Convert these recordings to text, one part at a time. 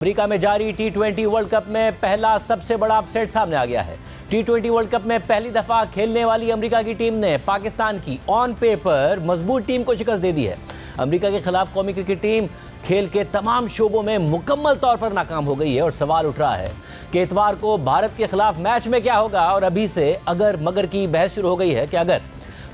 America में जारी टी20 world cup में पहला सबसे बड़ा अपसेट सामने आ गया है। टी20 वर्ल्ड कप में पहली दफा खेलने वाली अमेरिका की टीम ने पाकिस्तान की ऑन पेपर मजबूत टीम को शिकस्त दे दी है। अमेरिका के खिलाफ कौमी क्रिकेट टीम खेल के तमाम शोबों में मुकम्मल तौर पर नाकाम हो गई है और सवाल उठ रहा है कि इतवार को भारत के खिलाफ मैच में क्या होगा। और अभी से अगर मगर की बहस शुरू हो गई है कि अगर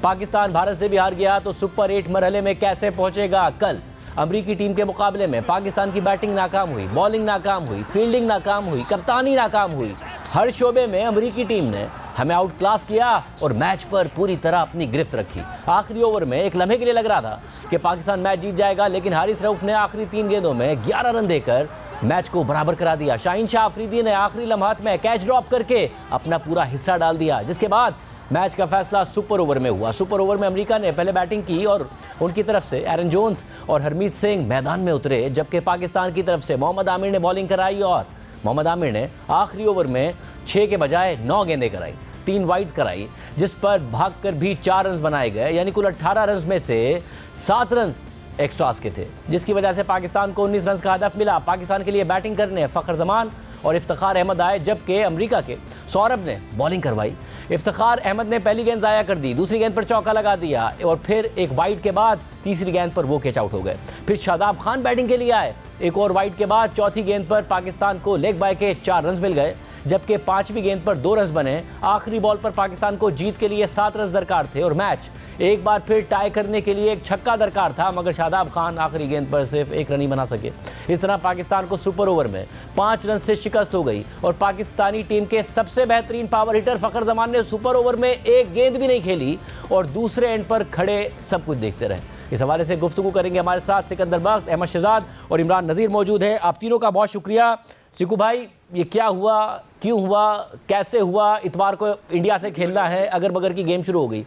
पाकिस्तान भारत से भी हार गया तो सुपर 8 मरहले में कैसे पहुंचेगा। कल अमरीकी टीम के मुकाबले में पाकिस्तान की बैटिंग नाकाम हुई, बॉलिंग नाकाम हुई, फील्डिंग नाकाम हुई, कप्तानी नाकाम हुई। हर शोबे में अमरीकी टीम ने हमें आउट क्लास किया और मैच पर पूरी तरह अपनी गिरफ्त रखी। आखिरी ओवर में एक लम्हे के लिए लग रहा था कि पाकिस्तान मैच जीत जाएगा, लेकिन हारिस रऊफ ने आखिरी 3 गेंदों में 11 रन देकर मैच को बराबर करा दिया। शाहीन शाह अफरीदी ने आखिरी लम्हात में कैच ड्रॉप करके अपना पूरा हिस्सा डाल दिया, जिसके बाद मैच का फैसला सुपर ओवर में हुआ। सुपर ओवर में अमेरिका ने पहले बैटिंग की और उनकी तरफ से एरन जोन्स और हरमीत सिंह मैदान में उतरे, जबकि पाकिस्तान की तरफ से मोहम्मद आमिर ने बॉलिंग कराई और मोहम्मद आमिर ने आखिरी ओवर में 6 के बजाय 9 गेंदें कराई, 3 वाइड कराई, जिस पर भागकर भी 4 रन बनाए गए। यानी कुल 18 रन में से 7 रन एक्स्ट्रास के थे, जिसकी वजह से पाकिस्तान को 19 रन का हदफ मिला। पाकिस्तान के लिए बैटिंग करने फ़खर जमान और इफ्तिखार अहमद आए, जबकि अमेरिका के सौरभ ने बॉलिंग करवाई। इफ्तिखार अहमद ने पहली गेंद ज़ाया कर दी, दूसरी गेंद पर चौका लगा दिया और फिर एक वाइड के बाद तीसरी गेंद पर वो कैच आउट हो गए। फिर शादाब खान बैटिंग के लिए आए, एक और वाइड के बाद चौथी गेंद पर पाकिस्तान को लेग बाय के 4 रन मिल गए, जबकि 5वीं गेंद पर 2 रन बने। आखिरी बॉल पर पाकिस्तान को जीत के लिए 7 रन दरकार थे और मैच एक बार फिर टाई करने के लिए एक छक्का दरकार था, मगर शादाब खान आखिरी गेंद पर सिर्फ 1 रन ही बना सके। इस तरह पाकिस्तान को सुपर ओवर में 5 रन से शिकस्त हो गई और पाकिस्तानी टीम के सबसे बेहतरीन पावर हिटर फ़खर जमान ने सुपर ओवर में एक गेंद भी नहीं खेली और दूसरे एंड पर खड़े सब कुछ देखते रहे। इस हवाले से गुफ्तगू करेंगे हमारे साथ सिकंदर बख्त, अहमद शहजाद और इमरान नज़ीर मौजूद है। आप तीनों का बहुत शुक्रिया। सिकू भाई, ये क्या हुआ, क्यों हुआ, कैसे हुआ? इतवार को इंडिया से खेलना है, अगर बगर की गेम शुरू हो गई।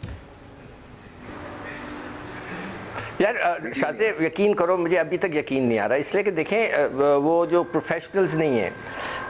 यार शाह से यकीन करो, मुझे अभी तक यकीन नहीं आ रहा, इसलिए कि देखें वो जो प्रोफेशनल्स नहीं हैं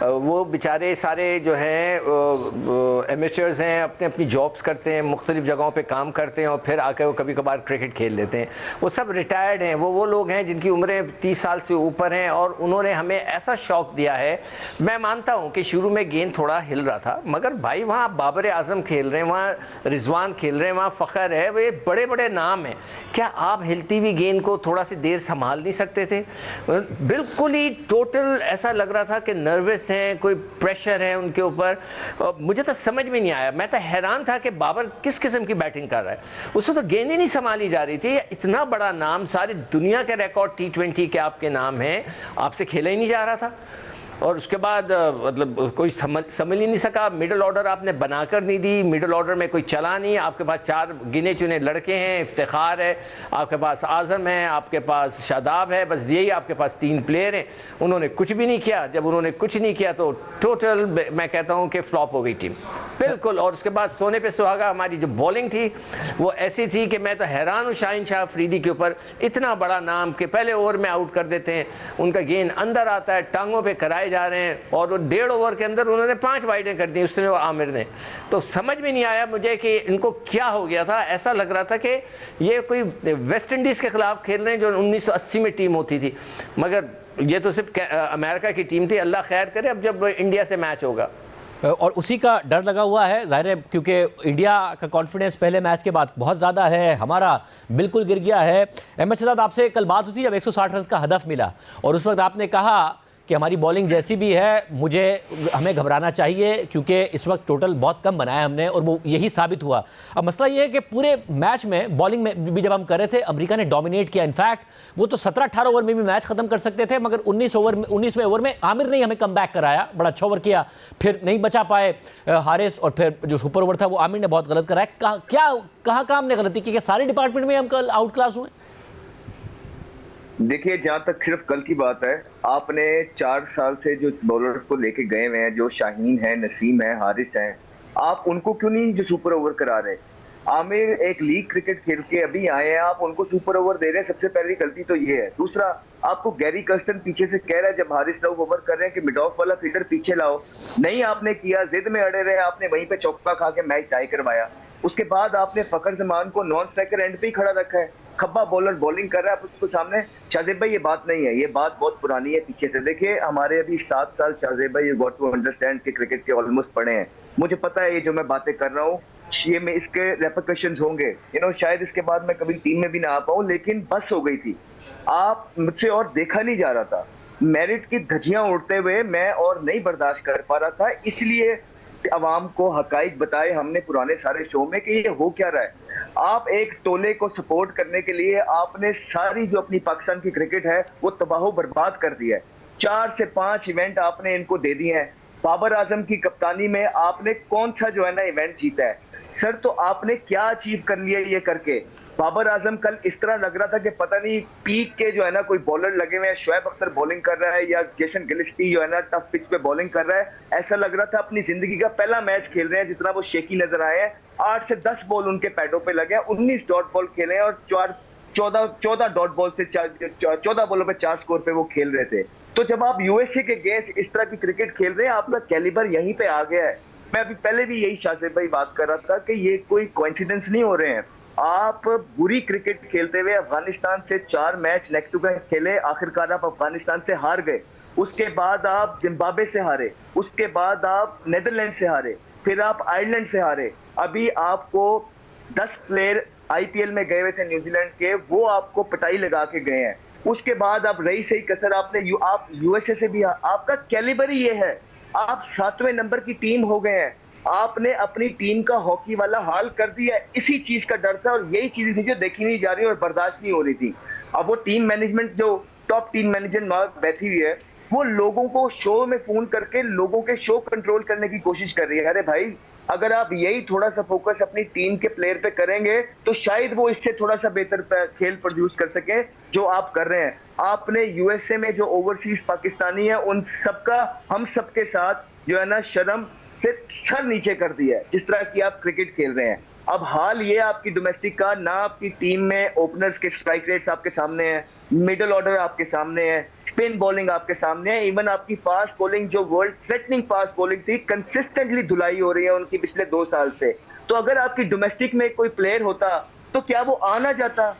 वो बेचारे सारे जो हैं एमेचर्स हैं, अपने अपनी जॉब्स करते हैं, मुख्तलिफ जगहों पे काम करते हैं और फिर आकर वो कभी कभार क्रिकेट खेल लेते हैं। वो सब रिटायर्ड हैं, वो लोग हैं जिनकी उम्रें 30 साल से ऊपर हैं और उन्होंने हमें ऐसा शौक़ दिया है। मैं मानता हूँ कि शुरू में गेंद थोड़ा हिल रहा था, मगर भाई वहाँ बाबर आज़म खेल रहे हैं, वहाँ रिजवान खेल रहे हैं, वहाँ फ़खर है, वे बड़े बड़े नाम हैं। क्या आप हिलती हुई गेंद को थोड़ा सी देर संभाल नहीं सकते थे? बिल्कुल ही टोटल ऐसा लग रहा था कि नर्वस हैं, कोई प्रेशर है उनके ऊपर। मुझे तो समझ में नहीं आया, मैं तो हैरान था कि बाबर किस किस्म की बैटिंग कर रहा है। उसको तो गेंद ही नहीं संभाली जा रही थी। इतना बड़ा नाम, सारी दुनिया के रिकॉर्ड टी20 के आपके नाम हैं, आपसे खेला ही नहीं जा रहा था। और उसके बाद मतलब कोई समझ ही नहीं सका। मिडल ऑर्डर आपने बनाकर नहीं दी, मिडल ऑर्डर में कोई चला नहीं। आपके पास 4 गिने चुने लड़के हैं, इफ्तिखार है, आपके पास आज़म है, आपके पास शादाब है, बस यही आपके पास 3 प्लेयर हैं। उन्होंने कुछ भी नहीं किया। जब उन्होंने कुछ नहीं किया तो टोटल मैं कहता हूँ कि फ्लॉप हो गई टीम बिल्कुल। और उसके बाद सोने पे सुहागा हमारी जो बॉलिंग थी वो ऐसी थी कि मैं तो हैरान हूँ शाहीन शाह अफरीदी के ऊपर। इतना बड़ा नाम के पहले ओवर में आउट कर देते हैं, उनका गेंद अंदर आता है, टांगों पे कराए जा रहे हैं और वो 1.5 ओवर के अंदर उन्होंने 5 वाइडें कर दी उसने, वो आमिर ने। तो समझ में नहीं आया मुझे कि इनको क्या हो गया था। ऐसा लग रहा था कि ये कोई वेस्ट इंडीज़ के खिलाफ खेल रहे हैं जो 1980 में टीम होती थी, मगर ये तो सिर्फ अमेरिका की टीम थी। अल्लाह खैर करे अब जब इंडिया से मैच होगा। और उसी का डर लगा हुआ है, जाहिर है, क्योंकि इंडिया का कॉन्फिडेंस पहले मैच के बाद बहुत ज़्यादा है, हमारा बिल्कुल गिर गया है। अहमद शहजाद, आपसे कल बात हुई जब 160 रन का हदफ मिला और उस वक्त आपने कहा कि हमारी बॉलिंग जैसी भी है हमें घबराना चाहिए, क्योंकि इस वक्त टोटल बहुत कम बनाया हमने और वो यही साबित हुआ। अब मसला ये है कि पूरे मैच में बॉलिंग में भी जब हम कर रहे थे अमेरिका ने डोमिनेट किया। इनफैक्ट वो तो 17-18 ओवर में भी मैच खत्म कर सकते थे, मगर 19वें ओवर में आमिर ने हमें कम बैक कराया, बड़ा अच्छा ओवर किया, फिर नहीं बचा पाए हारिस, और फिर जो सुपर ओवर था वो आमिर ने बहुत गलत कराया। कहाँ हमने गलती की कि सारे डिपार्टमेंट में हम कल आउट क्लास हुए? देखिए, जहां तक सिर्फ कल की बात है, आपने 4 साल से जो बॉलर्स को लेके गए हुए हैं, जो शाहीन है, नसीम है, हारिस हैं, आप उनको क्यों नहीं जो सुपर ओवर करा रहे? आमिर एक लीग क्रिकेट खेल के अभी आए हैं, आप उनको सुपर ओवर दे रहे हैं। सबसे पहली गलती तो ये है। दूसरा, आपको गैरी कर्स्टन पीछे से कह रहा है जब हारिस रऊफ ओवर कर रहे हैं कि मिड ऑफ वाला फील्डर पीछे लाओ, नहीं आपने किया, जिद में अड़े रहे, आपने वहीं पे चौका खा के मैच टाई करवाया। उसके बाद आपने फ़खर जमान को नॉन स्ट्राइकर एंड पे ही खड़ा रखा है। खब्बा बॉलर बॉलिंग कर रहा है, आप उसको सामने। शाहजेब भाई ये बात नहीं है, ये बात बहुत पुरानी है पीछे से। देखिए हमारे अभी 7 साल शाहजेब भाई, यू गॉट टू अंडरस्टैंड के क्रिकेट के ऑलमोस्ट पढ़े हैं। मुझे पता है ये जो मैं बातें कर रहा हूँ ये में इसके रेपरकशंस होंगे, शायद इसके बाद मैं कभी टीम में भी ना आ पाऊँ, लेकिन बस हो गई थी। आप मुझसे और देखा नहीं जा रहा था, मेरिट की धज्जियां उड़ते हुए मैं और नहीं बर्दाश्त कर पा रहा था, इसलिए अवाम को हकाइक बताए हमने पुराने सारे शो में कि ये हो क्या रहा है। आप एक टोले को सपोर्ट करने के लिए आपने सारी जो अपनी पाकिस्तान की क्रिकेट है वो तबाह बर्बाद कर दी है। 4 से 5 इवेंट आपने इनको दे दिए हैं। बाबर आजम की कप्तानी में आपने कौन सा जो है ना इवेंट जीता है सर? तो आपने क्या अचीव कर लिया ये करके? बाबर आजम कल इस तरह लग रहा था कि पता नहीं पीक के जो है ना कोई बॉलर लगे हुए हैं, शोएब अख्तर बॉलिंग कर रहा है या जेसन गिलिस्टी जो है ना टफ पिच पे बॉलिंग कर रहा है। ऐसा लग रहा था अपनी जिंदगी का पहला मैच खेल रहे हैं, जितना वो शेकी नजर आए हैं। 8 से 10 बॉल उनके पैडों पे लगे हैं, 19 डॉट बॉल खेले हैं और 14 डॉट बॉल से 14 बॉलों पे 4 स्कोर पे वो खेल रहे थे। तो जब आप यूएसए के अगेंस्ट इस तरह की क्रिकेट खेल रहे हैं, आपका कैलिबर यहीं पे आ गया है। मैं अभी पहले भी यही शाहजेब भाई बात कर रहा था कि ये कोई कोइंसिडेंस नहीं हो रहे हैं। आप बुरी क्रिकेट खेलते हुए अफगानिस्तान से 4 मैच नेक्स्ट टू खेले, आखिरकार आप अफगानिस्तान से हार गए। उसके बाद आप जिम्बाब्वे से हारे, उसके बाद आप नेदरलैंड से हारे, फिर आप आयरलैंड से हारे। अभी आपको 10 प्लेयर आईपीएल में गए हुए थे न्यूजीलैंड के, वो आपको पिटाई लगा के गए हैं। उसके बाद आप रही सही कसर आपने आप यूएसए से भी, आपका कैलिबर ही ये है। आप 7वें नंबर की टीम हो गए हैं। आपने अपनी टीम का हॉकी वाला हाल कर दिया। इसी चीज का डर था और यही चीजें थी जो देखी नहीं जा रही और बर्दाश्त नहीं हो रही थी। अब वो टीम मैनेजमेंट जो टॉप टीम मैनेजमेंट बैठी हुई है, वो लोगों को शो में फोन करके लोगों के शो कंट्रोल करने की कोशिश कर रही है। अरे भाई, अगर आप यही थोड़ा सा फोकस अपनी टीम के प्लेयर पे करेंगे तो शायद वो इससे थोड़ा सा बेहतर खेल प्रोड्यूस कर सके जो आप कर रहे हैं। आपने यूएसए में जो ओवरसीज पाकिस्तानी है उन सबका, हम सबके साथ जो है ना शर्म से सर नीचे कर दिया है जिस तरह की आप क्रिकेट खेल रहे हैं। अब हाल ये आपकी डोमेस्टिक का, ना आपकी टीम में ओपनर्स के स्ट्राइक रेट्स आपके सामने है, मिडिल ऑर्डर आपके सामने है, स्पिन बॉलिंग आपके सामने है, इवन आपकी फास्ट बॉलिंग जो वर्ल्ड थ्रेटनिंग फास्ट बॉलिंग थी कंसिस्टेंटली धुलाई हो रही है उनकी पिछले 2 साल से। तो अगर आपकी डोमेस्टिक में कोई प्लेयर होता तो क्या वो आना जाता?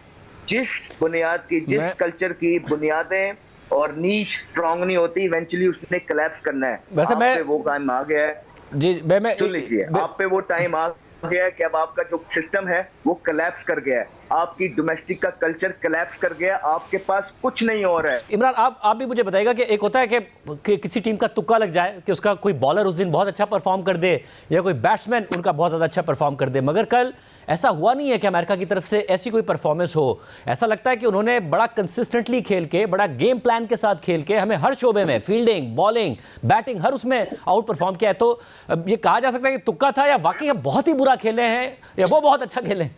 जिस बुनियाद की, जिस कल्चर की बुनियादें और नीश स्ट्रांग नहीं होती, इवेंचुअली उसने कोलैप्स करना है। वैसे आप पे वो टाइम आ गया है जी, मैं सुन लीजिए, आप पे वो टाइम आ गया है कि अब आपका जो सिस्टम है वो कोलैप्स कर गया है। आपकी डोमेस्टिक का कल्चर कोलैप्स कर गया, आपके पास कुछ नहीं हो रहा है। इमरान, आप भी मुझे बताइएगा कि एक होता है कि किसी टीम का तुक्का लग जाए कि उसका कोई बॉलर उस दिन बहुत अच्छा परफॉर्म कर दे या कोई बैट्समैन उनका बहुत ज़्यादा अच्छा परफॉर्म कर दे, मगर कल ऐसा हुआ नहीं है कि अमेरिका की तरफ से ऐसी कोई परफॉर्मेंस हो। ऐसा लगता है कि उन्होंने बड़ा कंसिस्टेंटली खेल के, बड़ा गेम प्लान के साथ खेल के हमें हर शोबे में, फील्डिंग, बॉलिंग, बैटिंग, हर उसमें आउट परफॉर्म किया है। तो ये कहा जा सकता है कि तुक्का था या वाकई हम बहुत ही बुरा खेले हैं या वो बहुत अच्छा खेले हैं?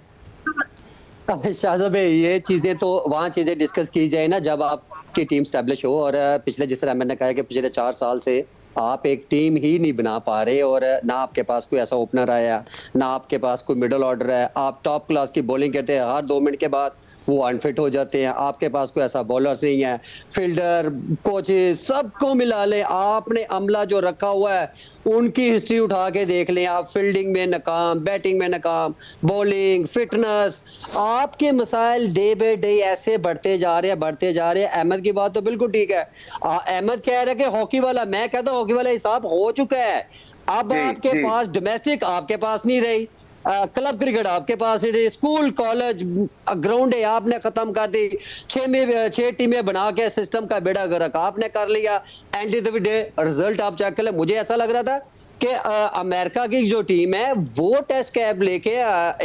शाहज़ाद भाई, ये चीजें तो वहाँ चीजें डिस्कस की जाए ना जब आपकी टीम स्टैब्लिश हो। और पिछले, जिस तरह मैंने कहा कि पिछले 4 साल से आप एक टीम ही नहीं बना पा रहे और ना आपके पास कोई ऐसा ओपनर आया, ना आपके पास कोई मिडिल ऑर्डर है। आप टॉप क्लास की बॉलिंग करते हैं, हर 2 मिनट के बाद वो अनफिट हो जाते हैं। आपके पास कोई ऐसा बॉलर्स नहीं है, फील्डर, कोचेस, सबको मिला लें, आपने अमला जो रखा हुआ है उनकी हिस्ट्री उठा के देख लें। आप फील्डिंग में नाकाम, बैटिंग में नाकाम, बॉलिंग, फिटनेस, आपके मसाइल डे बाय डे ऐसे बढ़ते जा रहे हैं। अहमद की बात तो बिल्कुल ठीक है। अहमद कह रहे हैं कि हॉकी वाला, मैं कहता हूँ हॉकी वाला हिसाब हो चुका है। अब आपके पास डोमेस्टिक आपके पास नहीं रही, क्लब क्रिकेट आपके पास है, स्कूल कॉलेज ग्राउंड है आपने खत्म कर दी, 6 टीमें बना के सिस्टम का बेड़ा गर्क आपने कर लिया। End of the day result आप चेक कर ले। मुझे ऐसा लग रहा था कि अमेरिका की जो टीम है वो टेस्ट कैप लेके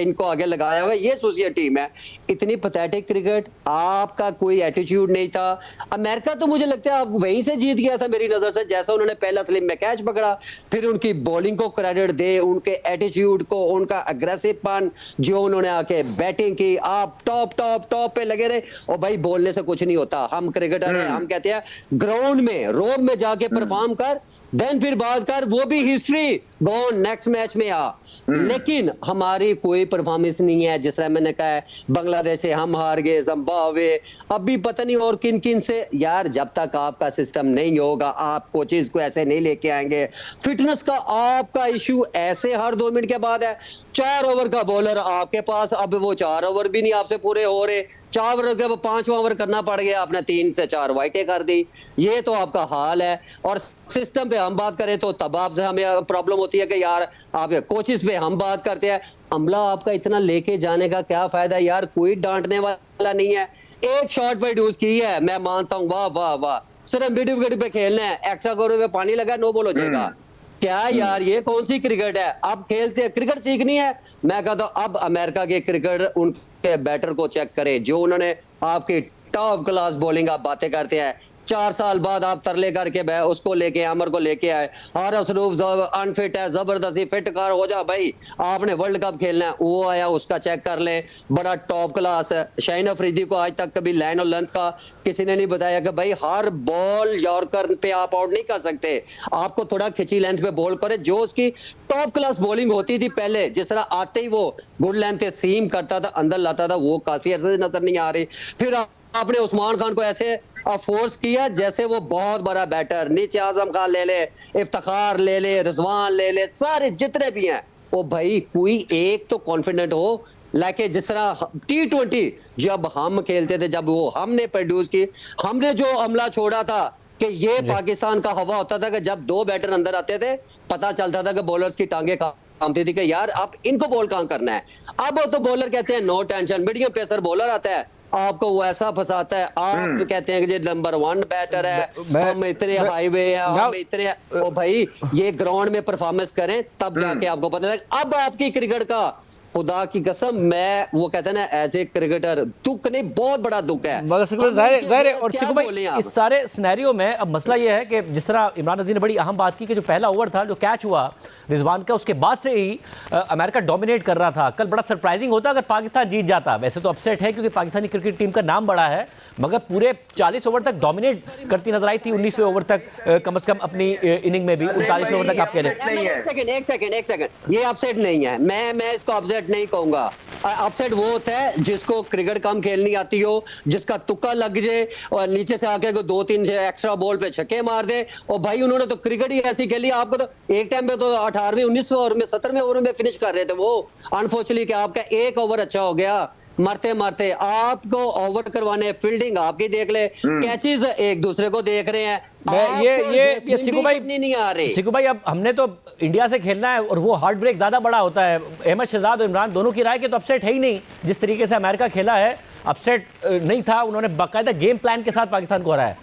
इनको आगे लगाया हुआ है, ये सोचिए टीम है। इतनी पैथेटिक क्रिकेट, आपका कोई एटीट्यूड नहीं था। अमेरिका तो मुझे लगता है आप वहीं से जीत गया था मेरी नजर से, जैसा उन्होंने पहला स्लिप में कैच पकड़ा, फिर उनकी बॉलिंग को क्रेडिट दे, उनके एटीट्यूड को, उनका अग्रेसिवपन, जो उन्होंने आके बैटिंग की, आप टॉप पे लगे रहे। और भाई बोलने से कुछ नहीं होता, हम क्रिकेटर हैं, हम कहते हैं ग्राउंड में रोब में जाके परफॉर्म कर, देन फिर बात कर। वो भी हिस्ट्री गो नेक्स्ट मैच में आ। लेकिन हमारी कोई परफॉर्मेंस नहीं है। जिस तरह मैंने कहा है, बांग्लादेश से हम हार गए, जिम्बाब्वे, अभी पता नहीं और किन किन से। यार जब तक आपका सिस्टम नहीं होगा, आप कोचेज को ऐसे नहीं लेके आएंगे। फिटनेस का आपका इशू ऐसे हर 2 मिनट के बाद है। 4 ओवर का बॉलर आपके पास, अब वो 4 ओवर भी नहीं आपसे पूरे हो रहे। 4 ओवर के 5वां ओवर करना पड़ गया, आपने 3 से 4 वाइटें कर दी। ये तो आपका हाल है। और सिस्टम पे हम बात करें तो तब आपसे हमें प्रॉब्लम होती है कि यार आप कोचेस पे हम बात करते हैं। अमला आपका इतना लेके जाने का क्या फायदा यार, कोई डांटने वाला नहीं है। एक शॉट पे ड्यूज की है, मैं मानता हूँ, वाह वाह वाह, सिर्फ मिड विकेट पे खेलना है, एक्स्ट्रा करो पे पानी लगा, नो बॉल हो जाएगा। क्या यार ये कौन सी क्रिकेट है? अब खेलते हैं, क्रिकेट सीखनी है। मैं कहता हूं अब अमेरिका के क्रिकेटर उनके बैटर को चेक करें, जो उन्होंने आपकी टॉप क्लास बॉलिंग, आप बातें करते हैं 4 साल बाद आप तरले करके उसको लेके अमर को लेके आए। और असरूफ अनफिट है, जबरदस्ती फिट कर हो जा भाई, आपने वर्ल्ड कप खेलना है। वो आया, उसका चेक कर ले, बड़ा टॉप क्लास है। शाहीन अफरीदी को आज तक कभी लाइन और लेंथ का किसी ने नहीं बताया कि भाई हर बॉल यॉर्कर पे आप आउट नहीं कर सकते, आपको थोड़ा खिंची लेंथ पे बॉल करे। जो उसकी टॉप क्लास बॉलिंग होती थी पहले, जिस तरह आते ही वो गुड लेंथ पे सीम करता था, अंदर लाता था, वो काफी अरसे से नजर नहीं आ रही। फिर आपने उस्मान खान को ऐसे फोर्स किया जैसे वो बहुत बड़ा बैटर, नीचे आजम खान ले ले, इफ्तिखार ले ले, रिजवान ले ले, सारे जितने भी हैं, ओ भाई कोई एक तो कॉन्फिडेंट हो। लाइक जिस तरह T20 जब हम खेलते थे, जब वो हमने प्रोड्यूस की, हमने जो अमला छोड़ा था कि ये पाकिस्तान का हवा होता था कि जब 2 बैटर अंदर आते थे, पता चलता था कि बॉलर्स की टांगे कांपती थी कि यार अब इनको बॉल कहां करना है। अब तो बॉलर कहते हैं no tension, medium pacer bowler आता है, आपको वो ऐसा फंसाता है। आप तो कहते हैं कि ये नंबर 1 बैटर है, हम इतने हाईवे है, हम इतने, ओ भाई ये ग्राउंड में परफॉर्मेंस करें तब जाके आपको पता लगेगा। अब आपकी क्रिकेट का खुदा की कसम, मैं वो कहते हैं ना एज ए क्रिकेटर दुख नहीं, बहुत बड़ा दुख है। मगर ज़ाहिर है। और सिकू भाई इस सारे सिनेरियो में अब मसला ये है कि जिस तरह इमरान नज़ीर ने बड़ी अहम बात की कि जो पहला ओवर था, जो कैच हुआ रिजवान का, उसके बाद से ही अमेरिका डोमिनेट कर रहा था। कल बड़ा सरप्राइजिंग होता अगर पाकिस्तान जीत जाता। वैसे तो अपसेट है क्योंकि पाकिस्तानी क्रिकेट टीम का नाम बड़ा है, मगर पूरे 40 ओवर तक डोमिनेट करती नजर आई थी। 19वें ओवर तक कम से कम अपनी इनिंग में भी 39वें ओवर तक आप कह लें। एक सेकंड, ये अपसेट नहीं है, मैं इसको अपसेट नहीं कहूंगा। अपसेट वो होता है जिसको क्रिकेट कम खेलनी आती हो, जिसका तुक्का लग जाए और नीचे से आके 2-3 एक्स्ट्रा बॉल पे छक्के मार दे। और भाई उन्होंने तो क्रिकेट ही ऐसी खेली, आपको तो एक टाइम पे तो 18वें 19वें ओवर में 17वें ओवर में फिनिश कर रहे थे वो। अनफॉर्चुनेटली कि आपका एक ओवर अच्छा हो गया, मरते मरते आपको ओवर करवाने, फील्डिंग आपकी देख ले, कैचेस एक दूसरे को देख रहे हैं। ये सिकू भाई नहीं आ रही। सिकू भाई अब हमने तो इंडिया से खेलना है और वो हार्ट ब्रेक ज्यादा बड़ा होता है। अहमद शहजाद और इमरान दोनों की राय के तो अपसेट है ही नहीं। जिस तरीके से अमेरिका खेला है अपसेट नहीं था, उन्होंने बाकायदा गेम प्लान के साथ पाकिस्तान को हराया।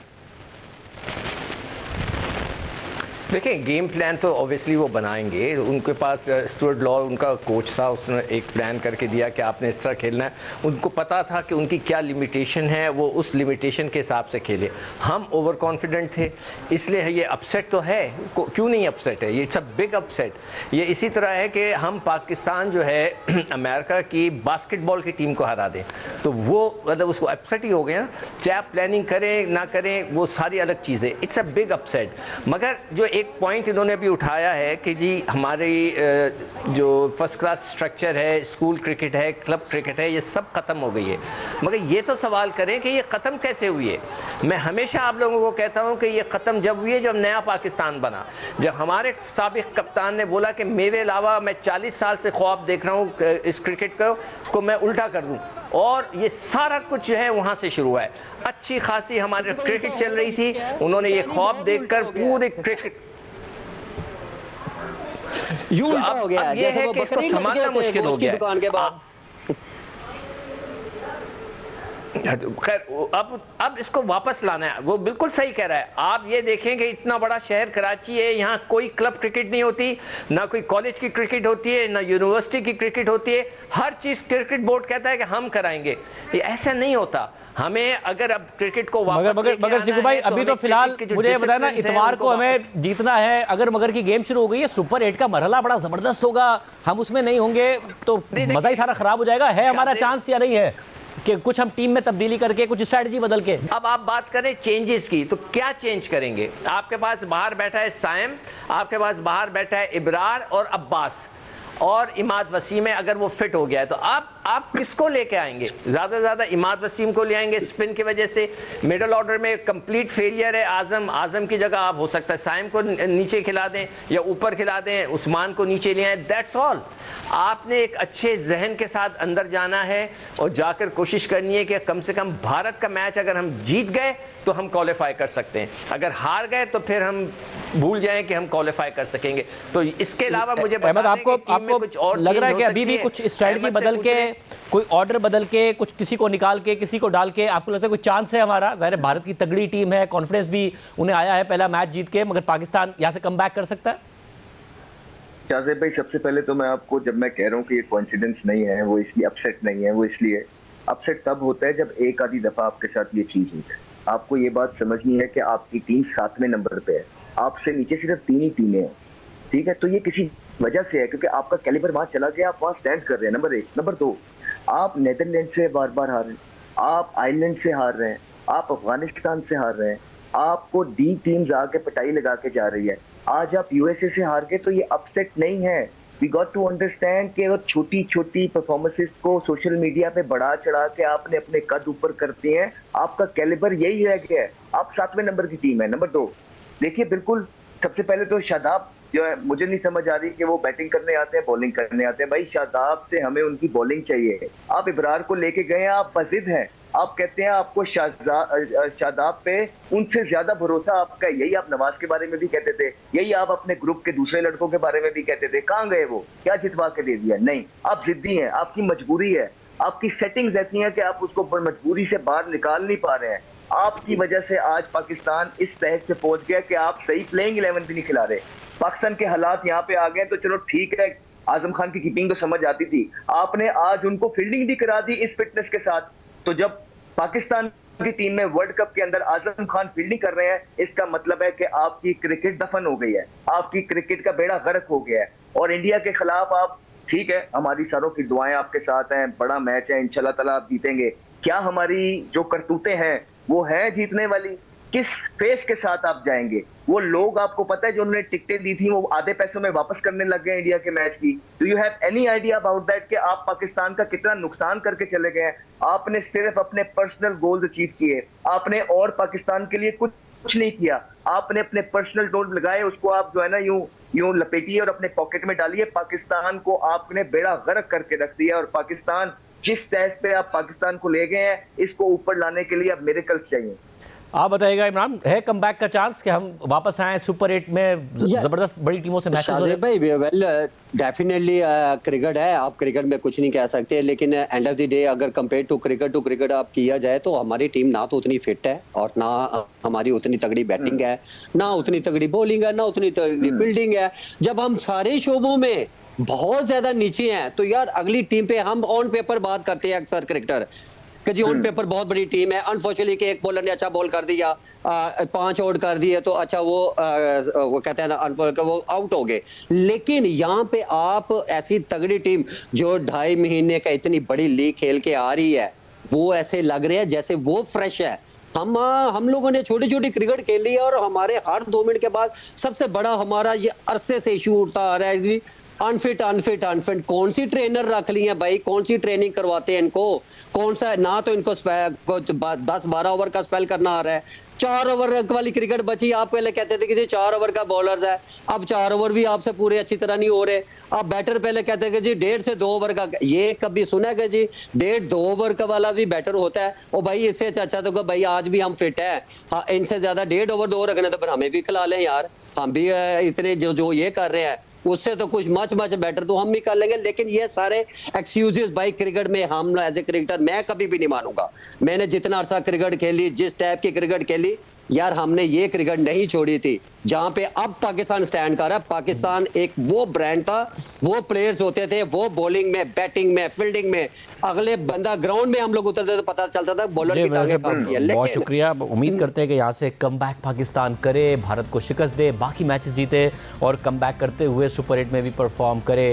देखें गेम प्लान तो ऑब्वियसली वो बनाएंगे, उनके पास स्टुअर्ट लॉ उनका कोच था, उसने एक प्लान करके दिया कि आपने इस तरह खेलना है। उनको पता था कि उनकी क्या लिमिटेशन है, वो उस लिमिटेशन के हिसाब से खेले। हम ओवर कॉन्फिडेंट थे, इसलिए ये अपसेट तो है, क्यों नहीं अपसेट है, ये इट्स अ बिग अपसेट। ये इसी तरह है कि हम पाकिस्तान जो है अमेरिका की बास्केटबॉल की टीम को हरा दें तो वो मतलब उसको अपसेट ही हो गया। चाहे आप प्लानिंग करें ना करें वो सारी अलग चीज़ें, इट्स अ बिग अपसेट। मगर जो एक पॉइंट इन्होंने भी उठाया है कि जी हमारी जो फर्स्ट क्लास स्ट्रक्चर है, स्कूल क्रिकेट है, क्लब क्रिकेट है, ये सब ख़त्म हो गई है। मगर ये तो सवाल करें कि ये ख़त्म कैसे हुई है। मैं हमेशा आप लोगों को कहता हूँ कि ये ख़त्म जब हुई है जब नया पाकिस्तान बना, जब हमारे साबिक कप्तान ने बोला कि मेरे अलावा मैं 40 साल से ख्वाब देख रहा हूँ इस क्रिकेट को मैं उल्टा कर दूँ, और ये सारा कुछ जो है वहाँ से शुरू हुआ है। अच्छी खासी हमारे क्रिकेट चल रही थी, उन्होंने ये ख्वाब देखकर पूरे क्रिकेट यूं उल्टा हो गया। अब ये है कि इसको संभालना मुश्किल हो गया। खैर अब इसको वापस लाना है, वो बिल्कुल सही कह रहा है। आप ये देखें कि इतना बड़ा शहर कराची है, यहाँ कोई क्लब क्रिकेट नहीं होती, ना कोई कॉलेज की क्रिकेट होती है, ना यूनिवर्सिटी की क्रिकेट होती है। हर चीज़ क्रिकेट बोर्ड कहता है कि हम कराएंगे, ये ऐसा नहीं होता। हमें अगर अब क्रिकेट को वापस मगर सिकू भाई अभी तो फिलहाल मुझे बताया ना, इतवार को हमें जीतना है। अगर मगर की गेम शुरू हो गई है, सुपर 8 का मरहला बड़ा जबरदस्त होगा, हम उसमें नहीं होंगे तो मजा ही सारा खराब हो जाएगा। है हमारा चांस या नहीं है? कि कुछ हम टीम में तब्दीली करके कुछ स्ट्रैटेजी बदल के? अब आप बात करें चेंजेस की, तो क्या चेंज करेंगे? आपके पास बाहर बैठा है साइम, आपके पास बाहर बैठा है इब्रार और अब्बास और इमाद वसीम है, अगर वो फिट हो गया है तो आप किसको लेके आएंगे? ज़्यादा से ज़्यादा इमाद वसीम को ले आएंगे स्पिन की वजह से। मिडल ऑर्डर में कंप्लीट फेलियर है आज़म की जगह आप हो सकता है साइम को नीचे खिला दें या ऊपर खिला दें, उस्मान को नीचे ले आए, दैट्स ऑल। आपने एक अच्छे जहन के साथ अंदर जाना है और जाकर कोशिश करनी है कि कम से कम भारत का मैच अगर हम जीत गए तो हम क्वालिफाई कर सकते हैं, अगर हार गए तो फिर हम भूल जाएं कि हम क्वालिफाई कर सकेंगे। तो इसके अलावा मुझे अहमद, आपको कुछ और लग रहा है कि चेंज हो अभी भी सकती है? कुछ स्ट्रैटेजी अहमद से बदल पूछ के, लें। कोई ऑर्डर बदल के, कुछ किसी को निकाल के किसी को डाल के, आपको लगता है कोई चांस है हमारा? ज़ाहिर है भारत की तगड़ी टीम है, कॉन्फिडेंस भी उन्हें आया है पहला मैच जीत के, मगर पाकिस्तान यहाँ से कम बैक कर सकता है? शाहजेब भाई, सबसे पहले तो मैं आपको, जब मैं कह रहा हूँ कि ये कोइंसिडेंस नहीं है, वो इसलिए अपसेट नहीं है, वो इसलिए अपसेट तब होता है जब एक आधी दफा आपके साथ ये चीज होती है। आपको ये बात समझनी है कि आपकी टीम 7वें नंबर पे है, आपसे नीचे सिर्फ 3 ही टीमें हैं, ठीक है? तो ये किसी वजह से है क्योंकि आपका कैलिबर वहां चला गया, आप वहां स्टैंड कर रहे हैं, नंबर 1। नंबर 2, आप नेदरलैंड से बार बार हार रहे हैं, आप आयरलैंड से हार रहे हैं, आप अफगानिस्तान से हार रहे हैं, आपको डी टीम्स आके पिटाई लगा के जा रही है। आज आप यूएसए से हार गए तो ये अपसेट नहीं है। वी गॉट टू अंडरस्टैंड कि अगर छोटी छोटी परफॉर्मेंसेस को सोशल मीडिया पे बढ़ा चढ़ा के आपने अपने कद ऊपर करते हैं, आपका कैलिबर यही रह गया है, आप 7वें नंबर की टीम है। नंबर 2, देखिए बिल्कुल सबसे पहले तो शादाब जो है, मुझे नहीं समझ आ रही कि वो बैटिंग करने आते हैं बॉलिंग करने आते हैं। भाई शादाब से हमें उनकी बॉलिंग चाहिए। आप इब्रार को लेके गए हैं, आप बजिद हैं, आप कहते हैं आपको शादाब पे उनसे ज्यादा भरोसा आपका, यही आप नवाज के बारे में भी कहते थे, यही आप अपने ग्रुप के दूसरे लड़कों के बारे में भी कहते थे। कहाँ गए वो? क्या जितवा के दे दिया? नहीं, आप जिद्दी हैं, आपकी मजबूरी है, आपकी सेटिंग्स ऐसी हैं कि आप उसको मजबूरी से बाहर निकाल नहीं पा रहे हैं। आपकी वजह से आज पाकिस्तान इस तहत से पहुंच गया कि आप सही प्लेइंग 11 भी नहीं खिला रहे। पाकिस्तान के हालात यहाँ पे आ गए तो चलो ठीक है, आजम खान की कीपिंग तो समझ आती थी, आपने आज उनको फील्डिंग भी करा दी इस फिटनेस के साथ। तो जब पाकिस्तान की टीम में वर्ल्ड कप के अंदर आजम खान फील्डिंग कर रहे हैं, इसका मतलब है कि आपकी क्रिकेट दफन हो गई है, आपकी क्रिकेट का बेड़ा गर्क हो गया है। और इंडिया के खिलाफ आप, ठीक है, हमारी सारों की दुआएं आपके साथ हैं, बड़ा मैच है, इंशाल्लाह ताला आप जीतेंगे। क्या हमारी जो करतूतें हैं वो है जीतने वाली? किस फेस के साथ आप जाएंगे? वो लोग आपको पता है जो उन्होंने टिकटें दी थी वो आधे पैसों में वापस करने लग गए इंडिया के मैच की। Do you have any idea about that कि आप पाकिस्तान का कितना नुकसान करके चले गए हैं? आपने सिर्फ अपने पर्सनल गोल्स अचीव किए, आपने और पाकिस्तान के लिए कुछ नहीं किया। आपने अपने पर्सनल गोल लगाए, उसको आप जो है ना यूं लपेटिए और अपने पॉकेट में डालिए। पाकिस्तान को आपने बेड़ा गर्क करके रख दिया और पाकिस्तान जिस टेस्ट पे आप पाकिस्तान को ले गए हैं, इसको ऊपर लाने के लिए अब मिरेकल्स चाहिए। आप बताइएगा इमरान, है कमबैक का चांस कि हम वापस आए सुपर 8 में जबरदस्त बड़ी टीमों से मैचेस हो रहे हैं? भाई वेल डेफिनेटली क्रिकेट है, आप क्रिकेट में कुछ नहीं कह सकते, लेकिन एंड ऑफ द डे अगर कंपेयर टू क्रिकेट आप किया जाए तो हमारी टीम ना तो उतनी फिट है और ना हमारी उतनी तगड़ी बैटिंग है, ना उतनी तगड़ी बॉलिंग है, ना उतनी तगड़ी फील्डिंग है। जब हम सारे शोबों में बहुत ज्यादा नीचे हैं तो यार अगली टीम पे हम ऑन पेपर बात करते हैं अक्सर क्रिकेटर कि जी ऑन पेपर बहुत बड़ी टीम है, अनफॉर्चुनेटली कि एक बॉलर ने अच्छा बॉल कर दिया, 5 आउट कर दिए तो अच्छा वो कहते हैं ना वो आउट हो गए। लेकिन यहाँ पे आप ऐसी तगड़ी टीम जो 2.5 महीने का इतनी बड़ी लीग खेल के आ रही है, वो ऐसे लग रहे हैं जैसे वो फ्रेश है। हम लोगों ने छोटी छोटी क्रिकेट खेल ली है और हमारे हर 2 मिनट के बाद सबसे बड़ा हमारा ये अरसे से इशू उठता आ रहा है जी, अनफिट। कौन सी ट्रेनर रख ली है भाई, कौन सी ट्रेनिंग करवाते हैं इनको? कौन सा, ना तो इनको 10-12 ओवर का स्पेल करना आ रहा है, 4 ओवर वाली क्रिकेट बची। आप पहले कहते थे कि जी 4 ओवर का बॉलर्स है, अब 4 ओवर भी आपसे पूरे अच्छी तरह नहीं हो रहे। अब बैटर पहले कहते थे कि जी 1.5 से 2 ओवर का, ये कभी सुना है कि जी 1.5-2 ओवर का वाला भी बैटर होता है? और भाई इससे अच्छा तो भाई आज भी हम फिट है, हाँ इनसे ज्यादा 1.5 ओवर 2 रखने तो फिर हमें भी खिला लें यार, हम भी इतने जो ये कर रहे हैं उससे तो कुछ मच बेटर तो हम भी कर लेंगे। लेकिन ये सारे एक्सक्यूजेस भाई क्रिकेट में हम एज ए क्रिकेटर मैं कभी भी नहीं मानूंगा। मैंने जितना अरसा क्रिकेट खेली, जिस टाइप की क्रिकेट खेली यार, हमने ये क्रिकेट नहीं छोड़ी थी जहां पे अब पाकिस्तान स्टैंड कर रहा है। पाकिस्तान एक वो ब्रांड था, वो प्लेयर्स होते थे, वो बॉलिंग में, बैटिंग में, फील्डिंग में, अगले बंदा ग्राउंड में हम लोग उतरते तो पता चलता था बॉलर की टांगें काटती है। बहुत शुक्रिया, उम्मीद करते हैं कि यहाँ से कमबैक पाकिस्तान करे, भारत को शिकस्त दे, बाकी मैचेस जीते और कमबैक करते हुए सुपर 8 में भी परफॉर्म करे।